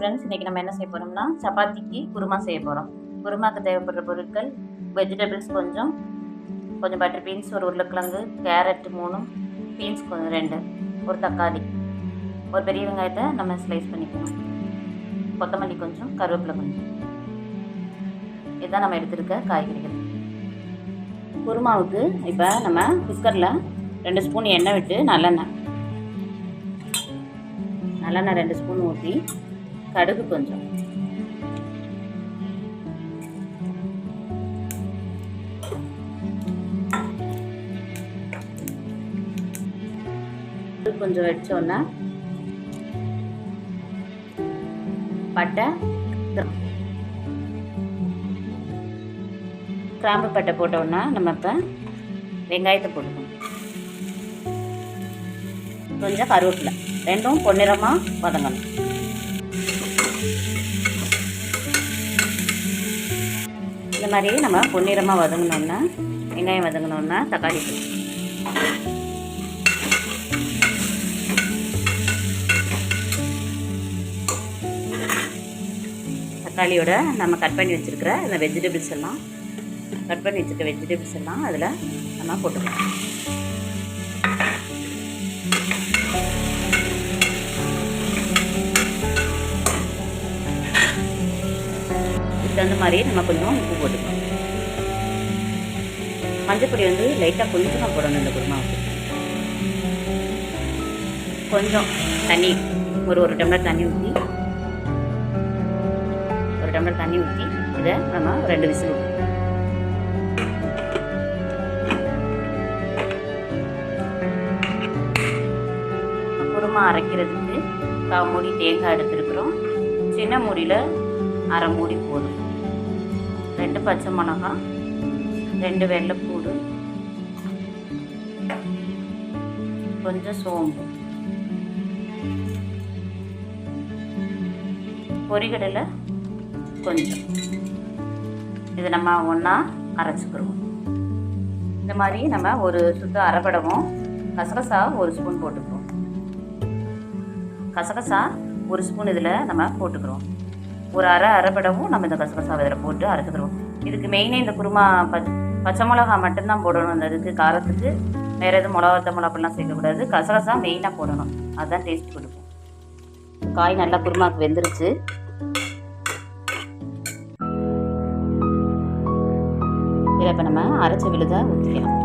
Friends, இன்றைக்கி நம்ம என்ன செய்ய போகிறோம்னா சப்பாத்திக்கு குருமா செய்ய போகிறோம். குருமாக்கு தேவைப்படுற பொருட்கள் வெஜிடபிள்ஸ் கொஞ்சம் பட்டர் பீன்ஸ், ஒரு உருளைக்கிழங்கு, கேரட் 3, பீன்ஸ் கொஞ்சம் 2, ஒரு தக்காளி, ஒரு பெரிய வெங்காயத்தை நம்ம ஸ்லைஸ் பண்ணிக்கணும், கொத்தமல்லி கொஞ்சம், கருவேப்பிலை கொஞ்சம். இதுதான் நம்ம எடுத்துருக்க காய்கறிகள். குருமாவுக்கு இப்போ நம்ம குக்கரில் 2 ஸ்பூன் எண்ணெய் விட்டு நல்லெண்ணெய் 2 ஸ்பூன் ஊற்றி கடுகு கொஞ்சம், கொஞ்சம் வச்சோன்னா பட்டை, கிராம்பு பட்டை போட்டோன்னா நம்ம இப்போ வெங்காயத்தை போட்டுக்கணும், கொஞ்சம் கருவேப்பிலை, ரெண்டும் பொன்னிறமாக வதங்கணும். இந்த மாதிரி நம்ம பொன்னிறமாக வதங்கினோன்னா, வெங்காயம் வதங்கினோன்னா தக்காளி தக்காளியோட நம்ம கட் பண்ணி வச்சுருக்கிற இந்த வெஜிடபிள்ஸ் எல்லாம் அதில் நம்ம போட்டுக்கலாம். அந்த மாதிரி நம்ம கொஞ்சம் உப்பு போட்டுக்கலாம். மஞ்சப்பொடி லைட்டாக கொஞ்சமாக போடணும். இந்த குருமாவுக்கு கொஞ்சம் தண்ணி, ஒரு டம்ளர் தண்ணி ஊற்றி இதை நம்ம 2 விசில் ஊற்றணும். குருமா அரைக்கிறதுக்கு 1/4 மூடி தேங்காய் எடுத்துருக்குறோம். சின்ன மூடியில் 1/2 மூடி போதும். 2 பச்சை மிளகாய், 2 வெள்ளைப்பூடு, கொஞ்சம் சோம்பு, பொரிகடலை கொஞ்சம். இதை நம்ம ஒன்றா அரைச்சிக்கிறோம். இந்த மாதிரி நம்ம ஒரு சுத்த அரைப்படமும் கசகசா 1 ஸ்பூன் போட்டுக்கிறோம். கசகசா 1 ஸ்பூன் இதில் நம்ம போட்டுக்கிறோம். ஒரு அரைப்படமும் நம்ம இந்த கசகசா இதில் போட்டு அரைச்சிக்கிறோம். இதுக்கு மெயினே இந்த குருமா பச்சை மிளகா மட்டும்தான் போடணும். இந்த இதுக்கு காரத்துக்கு வேறு எதுவும் மிளகா அப்படிலாம் சேர்க்கக்கூடாது. கசகசா மெயினாக போடணும், அதுதான் டேஸ்ட் கொடுக்கும். காய் நல்லா குருமாவுக்கு வெந்துருச்சு. இதை இப்போ நம்ம அரைச்ச விழுதை ஊற்றிக்கலாம்.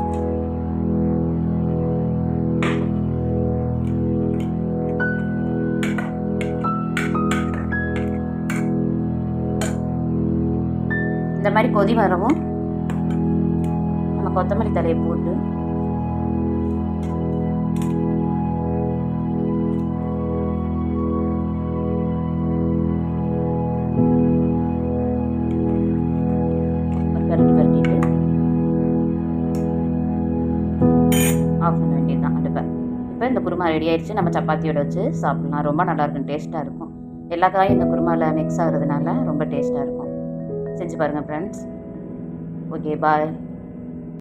இந்த மாதிரி கொதி வரவும் நம்ம கொத்தமல்லி தழையை போட்டு பரட்டிட்டு ஆஃப் பண்ண வேண்டியதுதான் அடுப்பை. இப்போ இந்த குருமா ரெடி ஆயிடுச்சு. நம்ம சப்பாத்தியோட வச்சு சாப்பிட்லாம். ரொம்ப நல்லாயிருக்கும், டேஸ்ட்டாக இருக்கும். எல்லா காயும் இந்த குருமாவில் மிக்ஸ் ஆகுறதுனால ரொம்ப டேஸ்ட்டாக இருக்கும். செஞ்சு பாருங்கள் ஃப்ரெண்ட்ஸ். ஓகே, பாய்.